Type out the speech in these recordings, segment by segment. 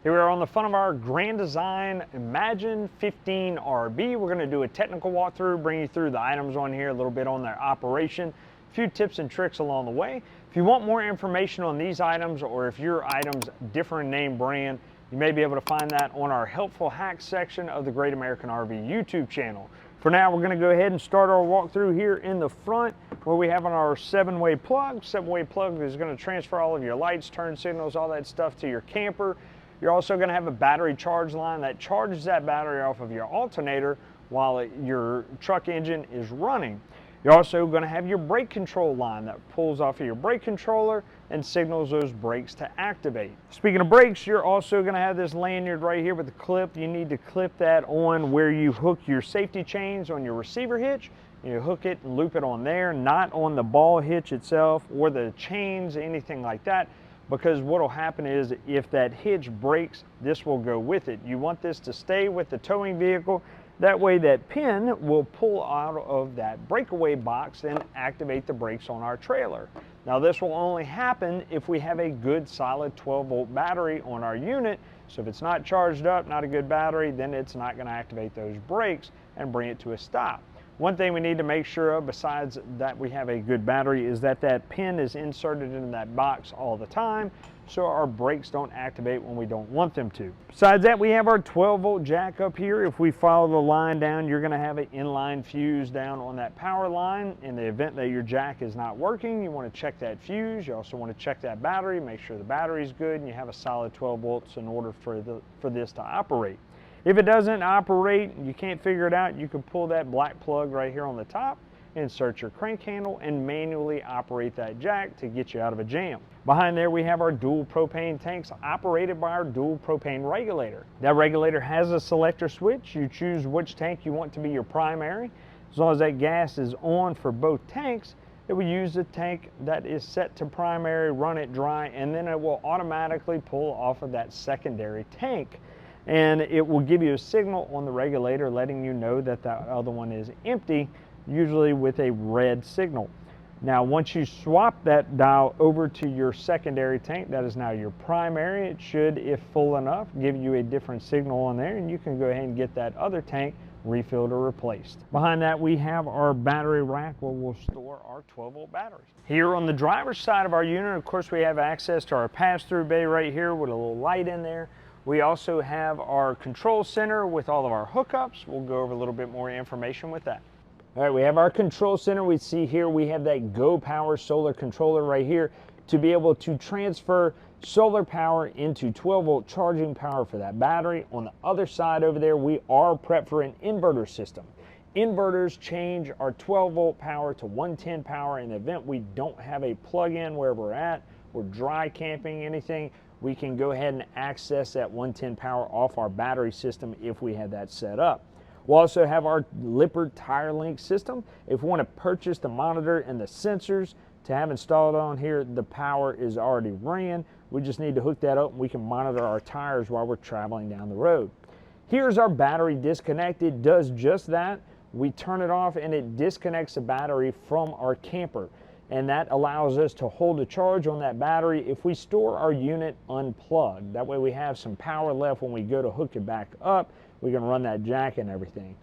Here we are on the front of our Grand Design Imagine 15 RV. We're going to do a technical walkthrough, bring you through the items on here, a little bit on their operation, a few tips and tricks along the way. If you want more information on these items, or if your item's different name brand, you may be able to find that on our Helpful Hacks section of the Great American RV YouTube channel. For now, we're going to go ahead and start our walkthrough here in the front where we have on our 7-way plug. 7-way plug is going to transfer all of your lights, turn signals, all that stuff to your camper. You're also going to have a battery charge line that charges that battery off of your alternator while your truck engine is running. You're also going to have your brake control line that pulls off of your brake controller and signals those brakes to activate. Speaking of brakes, you're also going to have this lanyard right here with the clip. You need to clip that on where you hook your safety chains on your receiver hitch. You hook it and loop it on there, not on the ball hitch itself or the chains, anything like that. Because what will happen is if that hitch breaks, this will go with it. You want this to stay with the towing vehicle. That way that pin will pull out of that breakaway box and activate the brakes on our trailer. Now this will only happen if we have a good solid 12-volt battery on our unit. So if it's not charged up, not a good battery, then it's not going to activate those brakes and bring it to a stop. One thing we need to make sure of, besides that we have a good battery, is that that pin is inserted in that box all the time so our brakes don't activate when we don't want them to. Besides that, we have our 12-volt jack up here. If we follow the line down, you're going to have an inline fuse down on that power line. In the event that your jack is not working, you want to check that fuse. You also want to check that battery, make sure the battery's good, and you have a solid 12 volts in order for this to operate. If it doesn't operate and you can't figure it out, you can pull that black plug right here on the top, insert your crank handle, and manually operate that jack to get you out of a jam. Behind there we have our dual propane tanks operated by our dual propane regulator. That regulator has a selector switch. You choose which tank you want to be your primary. As long as that gas is on for both tanks, it will use the tank that is set to primary, run it dry, and then it will automatically pull off of that secondary tank. And it will give you a signal on the regulator letting you know that the other one is empty, usually with a red signal. Now once you swap that dial over to your secondary tank, that is now your primary. It should, if full enough, give you a different signal on there, and you can go ahead and get that other tank refilled or replaced. Behind that we have our battery rack where we'll store our 12-volt batteries. Here on the driver's side of our unit, of course, we have access to our pass-through bay right here with a little light in there. We also have our control center with all of our hookups. We'll go over a little bit more information with that. All right, we have our control center. We see here we have that Go Power solar controller right here to be able to transfer solar power into 12-volt charging power for that battery. On the other side over there, we are prepped for an inverter system. Inverters change our 12-volt power to 110 power in the event we don't have a plug-in where we're at. We're dry camping, anything. We can go ahead and access that 110 power off our battery system if we have that set up. We'll also have our Lippert tire link system. If we want to purchase the monitor and the sensors to have installed on here, the power is already ran. We just need to hook that up and we can monitor our tires while we're traveling down the road. Here's our battery disconnect. It does just that. We turn it off and it disconnects the battery from our camper. And that allows us to hold a charge on that battery if we store our unit unplugged. That way we have some power left when we go to hook it back up. We can run that jack and everything.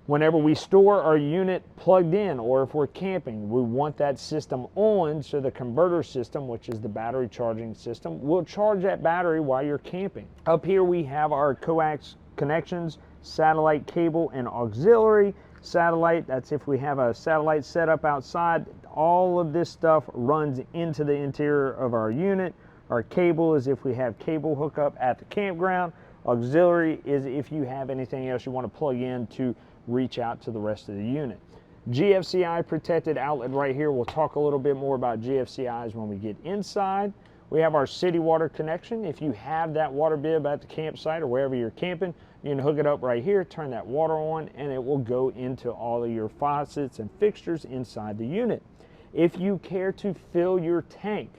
Whenever we store our unit plugged in, or if we're camping, we want that system on, so the converter system, which is the battery charging system, will charge that battery while you're camping. Up here we have our coax connections, satellite cable, and auxiliary. Satellite, that's if we have a satellite set up outside. All of this stuff runs into the interior of our unit. Our cable is if we have cable hookup at the campground. Auxiliary is if you have anything else you want to plug in to reach out to the rest of the unit. GFCI protected outlet right here. We'll talk a little bit more about GFCIs when we get inside. We have our city water connection. If you have that water bib at the campsite or wherever you're camping, you can hook it up right here, turn that water on, and it will go into all of your faucets and fixtures inside the unit. If you care to fill your tank,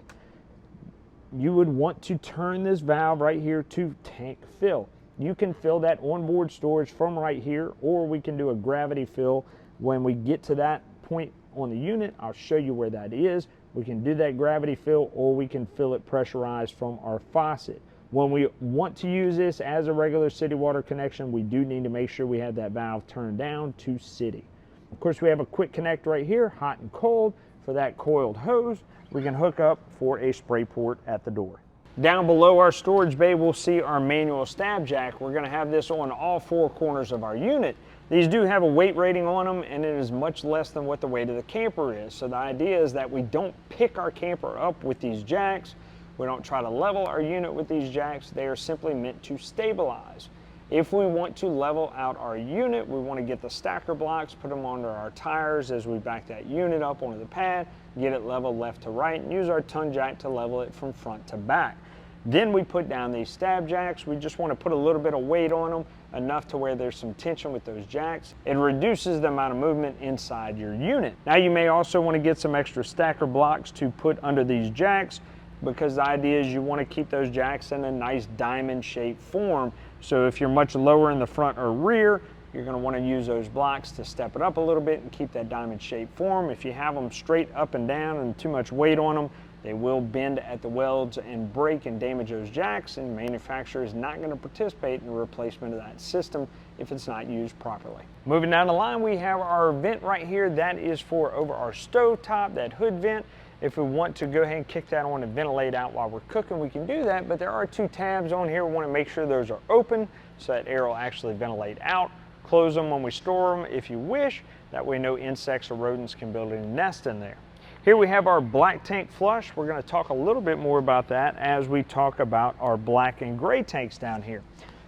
you would want to turn this valve right here to tank fill. You can fill that onboard storage from right here, or we can do a gravity fill when we get to that point on the unit. I'll show you where that is. We can do that gravity fill, or we can fill it pressurized from our faucet. When we want to use this as a regular city water connection, we do need to make sure we have that valve turned down to city. Of course, we have a quick connect right here, hot and cold, for that coiled hose. We can hook up for a spray port at the door. Down below our storage bay, we'll see our manual stab jack. We're going to have this on all four corners of our unit. These do have a weight rating on them, and it is much less than what the weight of the camper is. So the idea is that we don't pick our camper up with these jacks. We don't try to level our unit with these jacks. They are simply meant to stabilize. If we want to level out our unit, we want to get the stacker blocks, put them under our tires as we back that unit up onto the pad, get it leveled left to right, and use our ton jack to level it from front to back. Then we put down these stab jacks. We just want to put a little bit of weight on them, enough to where there's some tension with those jacks. It reduces the amount of movement inside your unit. Now you may also want to get some extra stacker blocks to put under these jacks, because the idea is you want to keep those jacks in a nice diamond shaped form. So if you're much lower in the front or rear, you're going to want to use those blocks to step it up a little bit and keep that diamond shaped form. If you have them straight up and down and too much weight on them, they will bend at the welds and break and damage those jacks, and the manufacturer is not going to participate in the replacement of that system if it's not used properly. Moving down the line, we have our vent right here. That is for over our stove top, that hood vent. If we want to go ahead and kick that on and ventilate out while we're cooking, we can do that, but there are two tabs on here. We want to make sure those are open so that air will actually ventilate out. Close them when we store them if you wish. That way no insects or rodents can build a nest in there. Here we have our black tank flush. We're going to talk a little bit more about that as we talk about our black and gray tanks down here.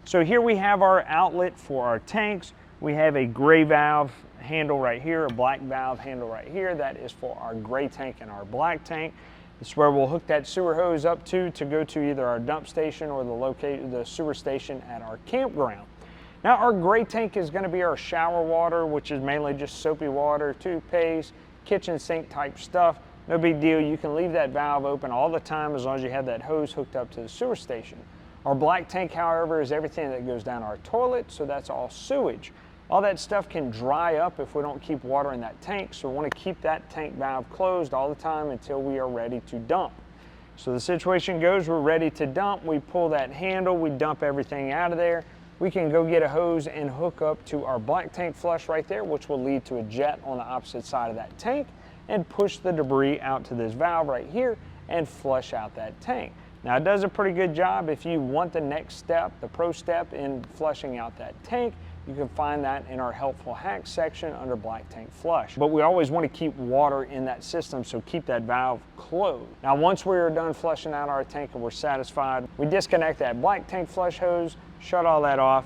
So here we have our outlet for our tanks. We have a gray valve handle right here, a black valve handle right here. That is for our gray tank and our black tank. This is where we'll hook that sewer hose up to go to either our dump station or the sewer station at our campground. Now our gray tank is going to be our shower water, which is mainly just soapy water, toothpaste, kitchen sink type stuff. No big deal. You can leave that valve open all the time as long as you have that hose hooked up to the sewer station. Our black tank, however, is everything that goes down our toilet, so that's all sewage. All that stuff can dry up if we don't keep water in that tank, so we want to keep that tank valve closed all the time until we are ready to dump. So the situation goes, we're ready to dump, we pull that handle, we dump everything out of there. We can go get a hose and hook up to our black tank flush right there, which will lead to a jet on the opposite side of that tank, and push the debris out to this valve right here and flush out that tank. Now it does a pretty good job. If you want the next step, the pro step in flushing out that tank, you can find that in our helpful hacks section under black tank flush. But we always want to keep water in that system, so keep that valve closed. Now once we're done flushing out our tank and we're satisfied, we disconnect that black tank flush hose, shut all that off,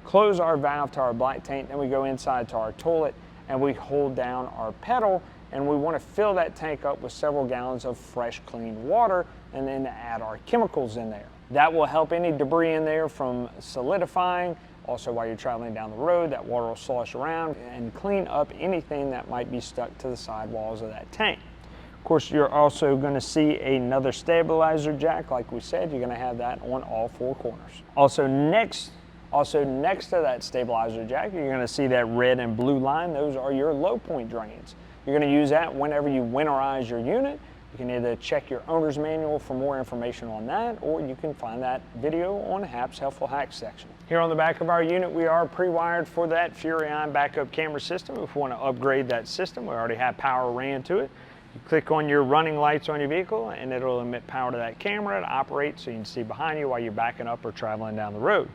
close our valve to our black tank, then we go inside to our toilet and we hold down our pedal, and we want to fill that tank up with several gallons of fresh clean water and then add our chemicals in there. That will help any debris in there from solidifying. Also, while you're traveling down the road, that water will slosh around and clean up anything that might be stuck to the side walls of that tank. Of course, you're also going to see another stabilizer jack. Like we said, you're going to have that on all four corners. Also next to that stabilizer jack, you're going to see that red and blue line. Those are your low point drains. You're going to use that whenever you winterize your unit. You can either check your owner's manual for more information on that, or you can find that video on HAP's Helpful Hacks section. Here on the back of our unit, we are pre-wired for that Furrion backup camera system. If we want to upgrade that system, we already have power ran to it. You click on your running lights on your vehicle and it'll emit power to that camera to operate so you can see behind you while you're backing up or traveling down the road.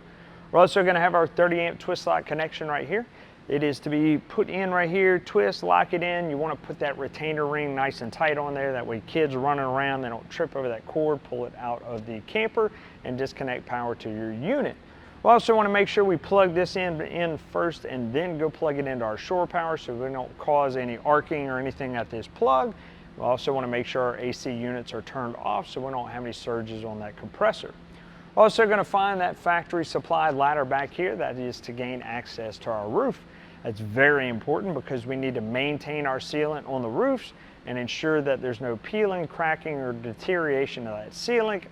We're also going to have our 30 amp twist lock connection right here. It is to be put in right here, twist, lock it in. You want to put that retainer ring nice and tight on there. That way kids running around, they don't trip over that cord, pull it out of the camper and disconnect power to your unit. We also want to make sure we plug this in first and then go plug it into our shore power so we don't cause any arcing or anything at this plug. We also want to make sure our AC units are turned off so we don't have any surges on that compressor. We're also going to find that factory supplied ladder back here. That is to gain access to our roof. That's very important because we need to maintain our sealant on the roofs and ensure that there's no peeling, cracking, or deterioration of that sealant,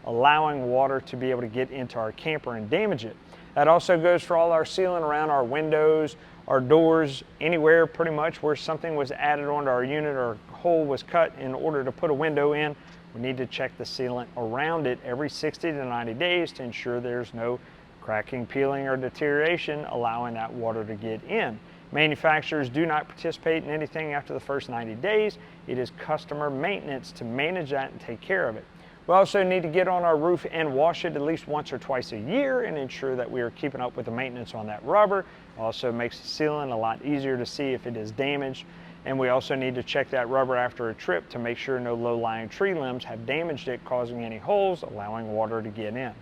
allowing water to be able to get into our camper and damage it. That also goes for all our sealant around our windows, our doors, anywhere pretty much where something was added onto our unit or a hole was cut in order to put a window in. we need to check the sealant around it every 60 to 90 days to ensure there's no cracking, peeling, or deterioration, allowing that water to get in. Manufacturers do not participate in anything after the first 90 days. It is customer maintenance to manage that and take care of it. We also need to get on our roof and wash it at least once or twice a year and ensure that we are keeping up with the maintenance on that rubber. Also makes the sealant a lot easier to see if it is damaged. And we also need to check that rubber after a trip to make sure no low-lying tree limbs have damaged it, causing any holes, allowing water to get in.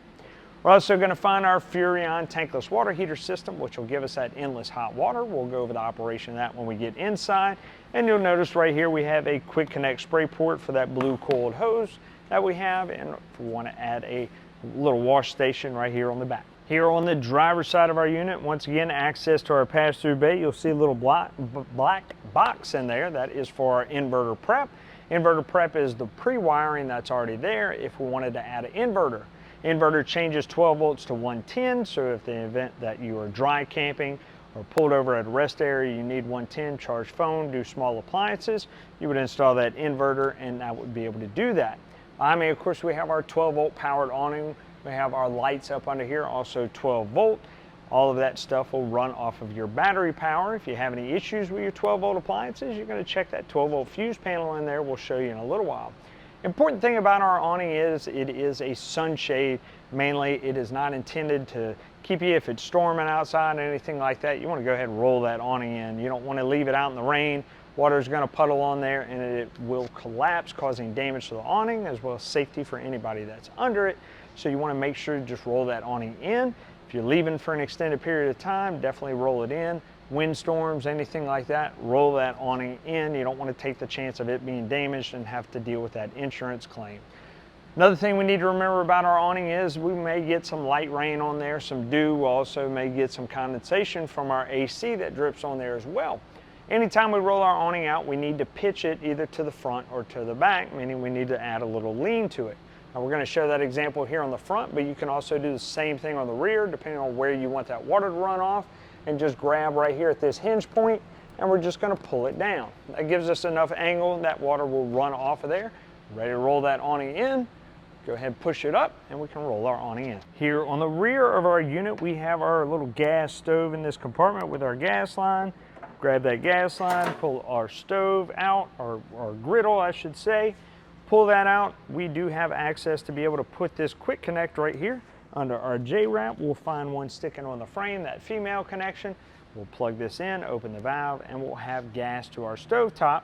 We're also going to find our Furrion tankless water heater system, which will give us that endless hot water. We'll go over the operation of that when we get inside. And you'll notice right here we have a quick connect spray port for that blue coiled hose that we have. And if we want to add a little wash station right here on the back. Here on the driver's side of our unit, once again, access to our pass-through bay. You'll see a little black box in there. That is for our inverter prep. Inverter prep is the pre-wiring that's already there if we wanted to add an inverter. Inverter changes 12 volts to 110, so if the event that you are dry camping or pulled over at a rest area, you need 110, charge phone, do small appliances, you would install that inverter and that would be able to do that. I mean, of course, we have our 12 volt powered awning. We have our lights up under here, also 12 volt. All of that stuff will run off of your battery power. If you have any issues with your 12 volt appliances, you're going to check that 12 volt fuse panel in there. We'll show you in a little while. Important thing about our awning is it is a sunshade. Mainly, it is not intended to keep you if it's storming outside or anything like that. You want to go ahead and roll that awning in. You don't want to leave it out in the rain. Water is going to puddle on there and it will collapse, causing damage to the awning as well as safety for anybody that's under it. So you want to make sure to just roll that awning in. If you're leaving for an extended period of time, definitely roll it in. Windstorms, anything like that, roll that awning in. You don't want to take the chance of it being damaged and have to deal with that insurance claim. Another thing we need to remember about our awning is we may get some light rain on there, some dew. We also may get some condensation from our AC that drips on there as well. Anytime we roll our awning out, we need to pitch it either to the front or to the back, meaning we need to add a little lean to it. Now we're going to show that example here on the front, but you can also do the same thing on the rear depending on where you want that water to run off, and just grab right here at this hinge point and we're just going to pull it down. That gives us enough angle that water will run off of there. Ready to roll that awning in. Go ahead and push it up and we can roll our awning in. Here on the rear of our unit we have our little gas stove in this compartment with our gas line. Grab that gas line, pull our stove out, or griddle I should say. Pull that out. We do have access to be able to put this quick connect right here under our J-wrap. We'll find one sticking on the frame, that female connection. We'll plug this in, open the valve, and we'll have gas to our stovetop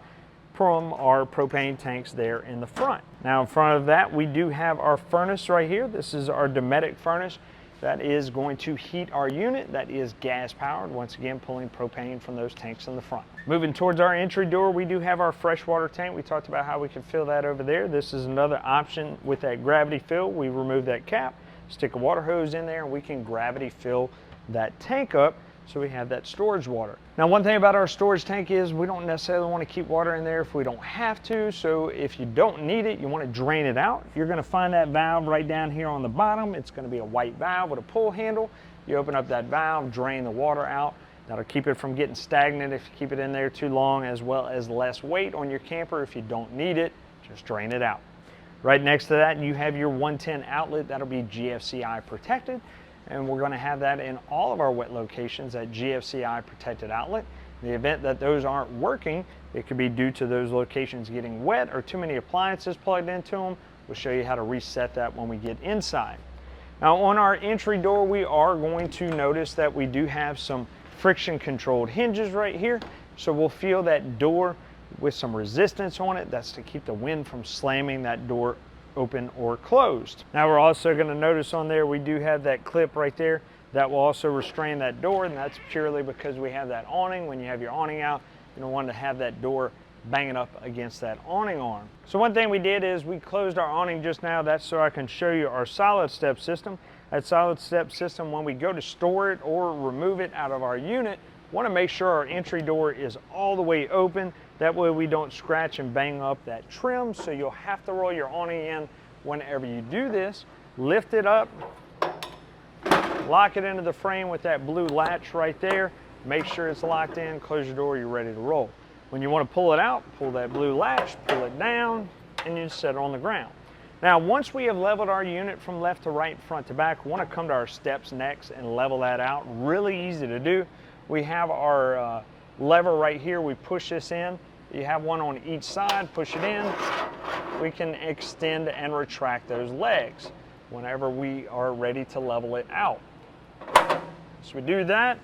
from our propane tanks there in the front. Now in front of that we do have our furnace right here. This is our Dometic furnace that is going to heat our unit. That is gas powered, once again pulling propane from those tanks in the front. Moving towards our entry door, we do have our freshwater tank. We talked about how we can fill that over there. This is another option with that gravity fill. We remove that cap, stick a water hose in there, and we can gravity fill that tank up so we have that storage water. Now one thing about our storage tank is we don't necessarily want to keep water in there if we don't have to. So if you don't need it, you want to drain it out. You're going to find that valve right down here on the bottom. It's going to be a white valve with a pull handle. You open up that valve, drain the water out. That'll keep it from getting stagnant if you keep it in there too long, as well as less weight on your camper. If you don't need it, just drain it out. Right next to that you have your 110 outlet. That'll be GFCI protected. And we're going to have that in all of our wet locations, that GFCI protected outlet. In the event that those aren't working, it could be due to those locations getting wet or too many appliances plugged into them. We'll show you how to reset that when we get inside. Now on our entry door, we are going to notice that we do have some friction controlled hinges right here. So we'll feel that door with some resistance on it. That's to keep the wind from slamming that door open or closed. Now we're also going to notice on there we do have that clip right there that will also restrain that door, and that's purely because we have that awning. When you have your awning out, you don't want to have that door banging up against that awning arm. So one thing we did is we closed our awning just now. That's so I can show you our solid step system. That solid step system, when we go to store it or remove it out of our unit, want to make sure our entry door is all the way open. That way we don't scratch and bang up that trim. So you'll have to roll your awning in whenever you do this. Lift it up, lock it into the frame with that blue latch right there. Make sure it's locked in, close your door, you're ready to roll. When you want to pull it out, pull that blue latch, pull it down, and you set it on the ground. Now, once we have leveled our unit from left to right, front to back, we want to come to our steps next and level that out. Really easy to do. We have our lever right here. We push this in. You have one on each side, push it in. We can extend and retract those legs whenever we are ready to level it out. So we do that,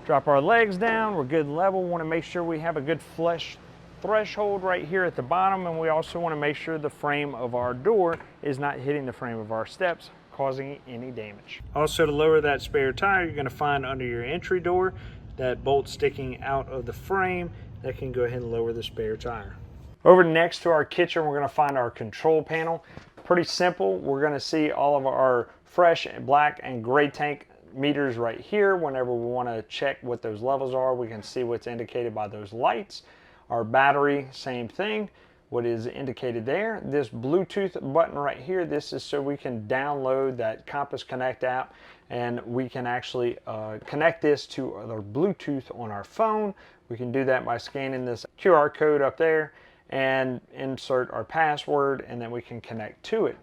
drop our legs down, we're good level. We want to make sure we have a good flush threshold right here at the bottom, and we also want to make sure the frame of our door is not hitting the frame of our steps, causing any damage. Also, to lower that spare tire, you're going to find under your entry door that bolt sticking out of the frame that can go ahead and lower the spare tire. Over next to our kitchen, we're going to find our control panel. Pretty simple. We're going to see all of our fresh, black, and gray tank meters right here. Whenever we want to check what those levels are, we can see what's indicated by those lights. Our battery, same thing. What is indicated there. This Bluetooth button right here, this is so we can download that Compass Connect app, and we can actually connect this to our Bluetooth on our phone. We can do that by scanning this QR code up there and insert our password, and then we can connect to it.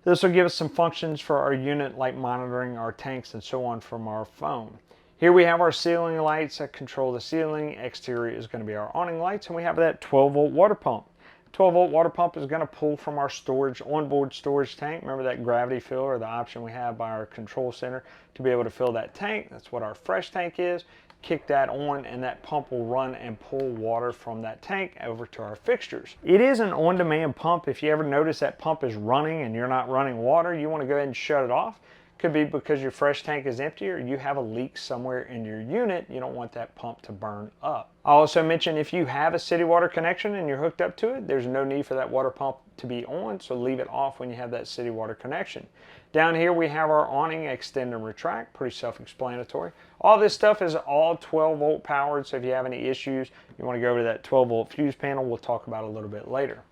This will give us some functions for our unit, like monitoring our tanks and so on from our phone. Here we have our ceiling lights that control the ceiling. Exterior is going to be our awning lights, and we have that 12-volt water pump. 12-volt water pump is going to pull from our storage, onboard storage tank. Remember that gravity filler, the option we have by our control center to be able to fill that tank. That's what our fresh tank is. Kick that on, and that pump will run and pull water from that tank over to our fixtures. It is an on-demand pump. If you ever notice that pump is running and you're not running water, you want to go ahead and shut it off. Could be because your fresh tank is empty or you have a leak somewhere in your unit. You don't want that pump to burn up. I'll also mention if you have a city water connection and you're hooked up to it, there's no need for that water pump to be on, so leave it off when you have that city water connection. Down here we have our awning extend and retract, pretty self-explanatory. All this stuff is all 12-volt powered, so if you have any issues, you want to go over to that 12-volt fuse panel, we'll talk about it a little bit later.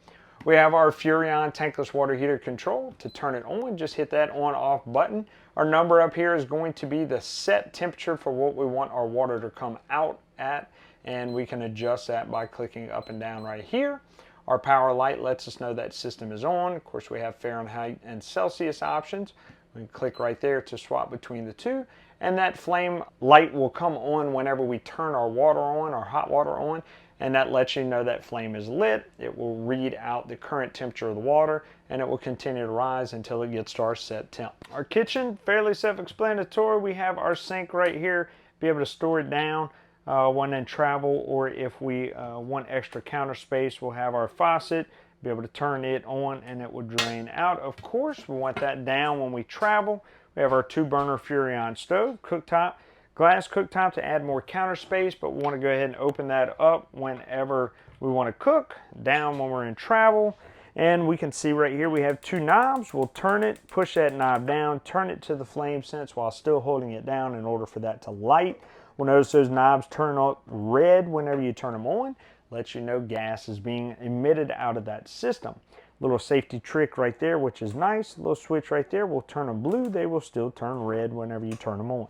We have our Furrion tankless water heater control. To turn it on, just hit that on-off button. Our number up here is going to be the set temperature for what we want our water to come out at, and we can adjust that by clicking up and down right here. Our power light lets us know that system is on. Of course, we have Fahrenheit and Celsius options. We can click right there to swap between the two, and that flame light will come on whenever we turn our water on, our hot water on, and that lets you know that flame is lit. It will read out the current temperature of the water, and it will continue to rise until it gets to our set temp. Our kitchen, fairly self-explanatory. We have our sink right here, be able to store it down when in travel, or if we want extra counter space, we'll have our faucet, be able to turn it on and it will drain out. Of course, we want that down when we travel. We have our 2-burner Furrion stove, cooktop, glass cooktop to add more counter space, but we want to go ahead and open that up whenever we want to cook, down when we're in travel. And we can see right here we have 2 knobs. We'll turn it, push that knob down, turn it to the flame sense while still holding it down in order for that to light. We'll notice those knobs turn up red whenever you turn them on. Lets you know gas is being emitted out of that system. Little safety trick right there, which is nice. Little switch right there will turn them blue. They will still turn red whenever you turn them on.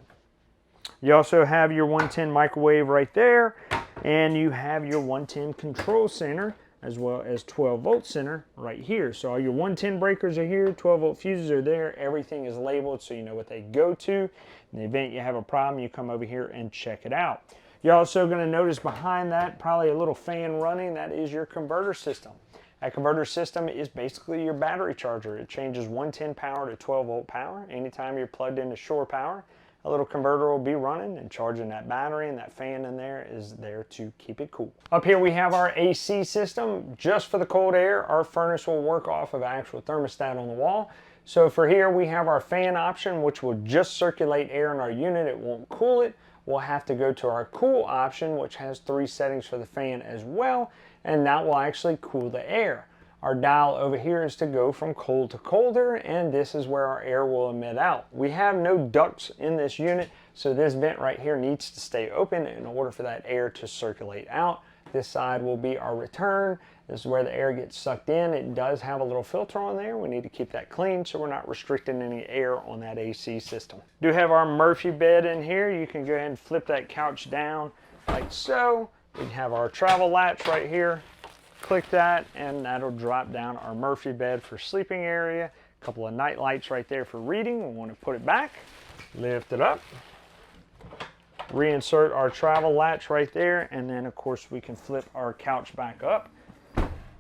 You also have your 110 microwave right there, and you have your 110 control center as well as 12-volt center right here. So all your 110 breakers are here, 12-volt fuses are there. Everything is labeled so you know what they go to. In the event you have a problem, you come over here and check it out. You're also going to notice behind that probably a little fan running. That is your converter system. That converter system is basically your battery charger. It changes 110 power to 12-volt power. Anytime you're plugged into shore power, a little converter will be running and charging that battery, and that fan in there is there to keep it cool. Up here we have our AC system. Just for the cold air, our furnace will work off of actual thermostat on the wall. So for here we have our fan option, which will just circulate air in our unit. It won't cool it. We'll have to go to our cool option, which has 3 settings for the fan as well, and that will actually cool the air. Our dial over here is to go from cold to colder, and this is where our air will emit out. We have no ducts in this unit, so this vent right here needs to stay open in order for that air to circulate out. This side will be our return. This is where the air gets sucked in. It does have a little filter on there. We need to keep that clean so we're not restricting any air on that AC system. We do have our Murphy bed in here. You can go ahead and flip that couch down like so. We have our travel latch right here. click that and that'll drop down our Murphy bed for sleeping area. A couple of night lights right there for reading. We want to put it back, lift it up, reinsert our travel latch right there, and then of course we can flip our couch back up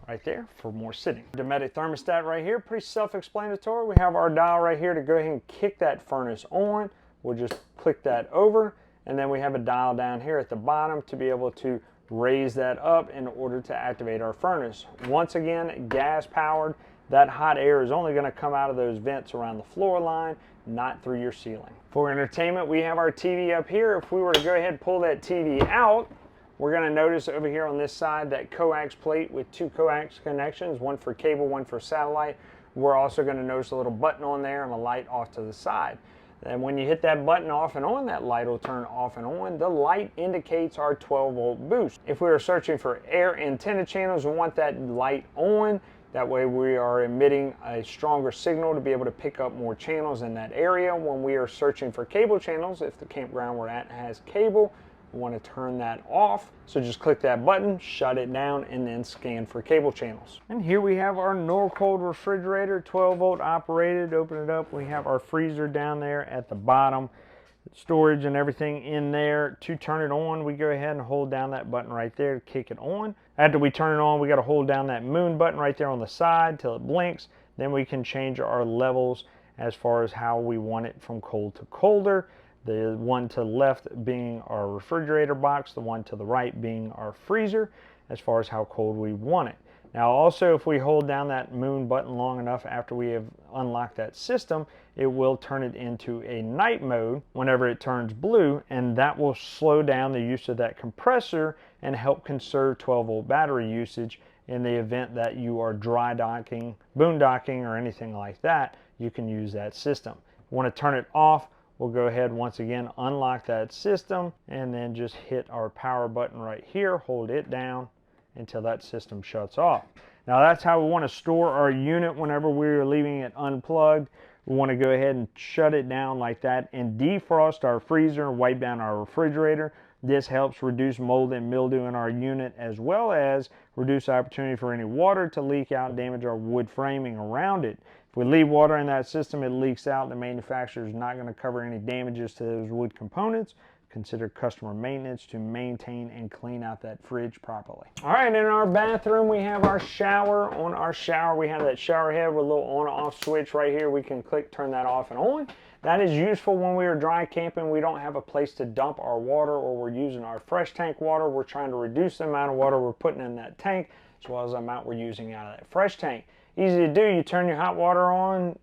right there for more sitting. Dometic thermostat right here, pretty self-explanatory. We have our dial right here to go ahead and kick that furnace on. We'll just click that over, and then we have a dial down here at the bottom to be able to raise that up in order to activate our furnace. Once again, gas powered. That hot air is only going to come out of those vents around the floor line, not through your ceiling. For entertainment, we have our TV up here. If we were to go ahead and pull that TV out, we're going to notice over here on this side that coax plate with two coax connections, one for cable, one for satellite. We're also going to notice a little button on there and a light off to the side. And when you hit that button off and on, that light will turn off and on. The light indicates our 12-volt boost. If we are searching for air antenna channels, we want that light on. That way we are emitting a stronger signal to be able to pick up more channels in that area. When we are searching for cable channels, if the campground we're at has cable, we want to turn that off. So just click that button, shut it down, and then scan for cable channels. And here we have our Norcold refrigerator, 12-volt operated. Open it up. We have our freezer down there at the bottom. Storage and everything in there. To turn it on, we go ahead and hold down that button right there to kick it on. After we turn it on, we got to hold down that moon button right there on the side till it blinks. Then we can change our levels as far as how we want it from cold to colder. The one to the left being our refrigerator box, the one to the right being our freezer, as far as how cold we want it. Now also, if we hold down that moon button long enough after we have unlocked that system, it will turn it into a night mode whenever it turns blue, and that will slow down the use of that compressor and help conserve 12-volt battery usage in the event that you are dry docking, boondocking, or anything like that. You can use that system. If you want to turn it off, we'll go ahead once again, unlock that system, and then just hit our power button right here, hold it down until that system shuts off. Now that's how we want to store our unit whenever we're leaving it unplugged. We want to go ahead and shut it down like that and defrost our freezer and wipe down our refrigerator. This helps reduce mold and mildew in our unit, as well as reduce the opportunity for any water to leak out and damage our wood framing around it. If we leave water in that system, it leaks out. The manufacturer is not going to cover any damages to those wood components. Consider customer maintenance to maintain and clean out that fridge properly. All right, in our bathroom, we have our shower. On our shower, we have that shower head with a little on-off switch right here. We can click, turn that off and on. That is useful when we are dry camping. We don't have a place to dump our water, or we're using our fresh tank water. We're trying to reduce the amount of water we're putting in that tank, as well as the amount we're using out of that fresh tank. Easy to do. You turn your hot water on,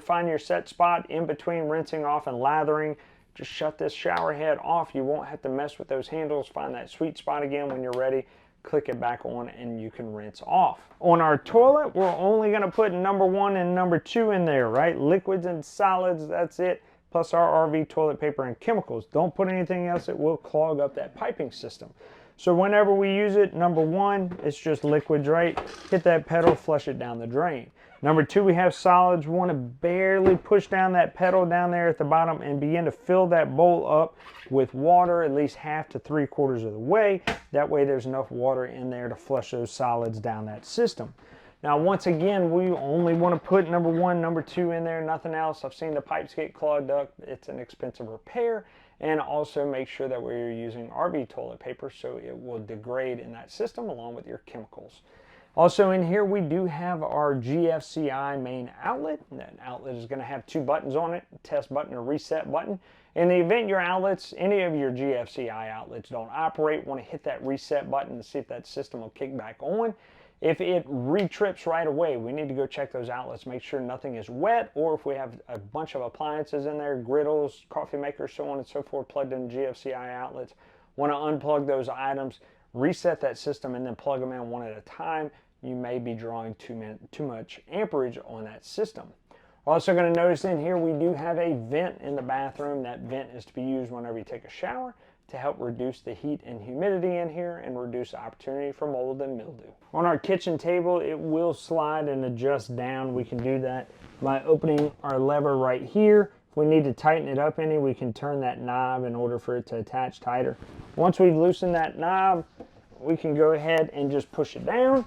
find your set spot in between rinsing off and lathering. Just shut this shower head off. You won't have to mess with those handles. Find that sweet spot again when you're ready. Click it back on and you can rinse off. On our toilet, we're only going to put number 1 and number 2 in there, right? Liquids and solids, that's it. Plus our RV toilet paper and chemicals. Don't put anything else, it will clog up that piping system. So whenever we use it, number 1, it's just liquids, right? Hit that pedal, flush it down the drain. Number 2, we have solids. We want to barely push down that pedal down there at the bottom and begin to fill that bowl up with water at least half to 3/4 of the way. That way there's enough water in there to flush those solids down that system. Now once again, we only want to put number 1, number 2 in there, nothing else. I've seen the pipes get clogged up. It's an expensive repair. And also make sure that we're using RV toilet paper so it will degrade in that system along with your chemicals. Also in here we do have our GFCI main outlet. That outlet is going to have 2 buttons on it, test button or reset button. In the event your outlets, any of your GFCI outlets don't operate, want to hit that reset button to see if that system will kick back on. If it re-trips right away, we need to go check those outlets, make sure nothing is wet, or if we have a bunch of appliances in there, griddles, coffee makers, so on and so forth, plugged in GFCI outlets, want to unplug those items, reset that system, and then plug them in one at a time. You may be drawing too much amperage on that system. We're also going to notice in here we do have a vent in the bathroom. That vent is to be used whenever you take a shower to help reduce the heat and humidity in here and reduce the opportunity for mold and mildew. On our kitchen table, it will slide and adjust down. We can do that by opening our lever right here. If we need to tighten it up any, we can turn that knob in order for it to attach tighter. Once we've loosened that knob, we can go ahead and just push it down,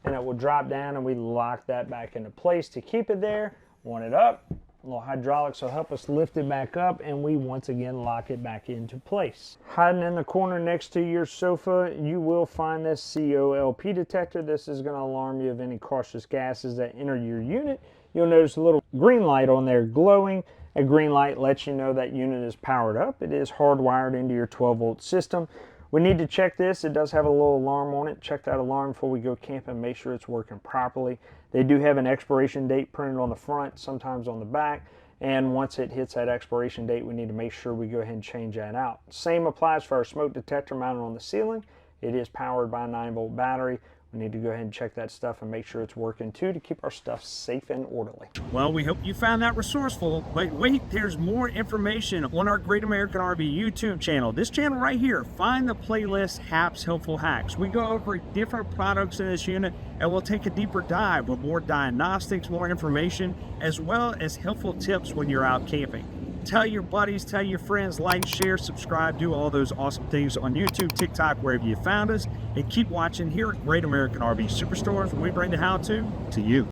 and it will drop down, and we lock that back into place to keep it there. Want it up, a little hydraulics will help us lift it back up, and we once again lock it back into place. Hiding in the corner next to your sofa, you will find this COLP detector. This is going to alarm you of any cautious gases that enter your unit. You'll notice a little green light on there glowing. A green light lets you know that unit is powered up. It is hardwired into your 12-volt system. We need to check this. It does have a little alarm on it. Check that alarm before we go camping. Make sure it's working properly. They do have an expiration date printed on the front, sometimes on the back. And once it hits that expiration date, we need to make sure we go ahead and change that out. Same applies for our smoke detector mounted on the ceiling. It is powered by a 9-volt battery. We need to go ahead and check that stuff and make sure it's working too to keep our stuff safe and orderly. Well, we hope you found that resourceful, but wait, there's more information on our Great American RV YouTube channel. This channel right here, find the playlist Hap's Helpful Hacks. We go over different products in this unit, and we'll take a deeper dive with more diagnostics, more information, as well as helpful tips when you're out camping. Tell your buddies, tell your friends, like, share, subscribe, do all those awesome things on YouTube, TikTok, wherever you found us, and keep watching here at Great American RV Superstores, where we bring the how-to you.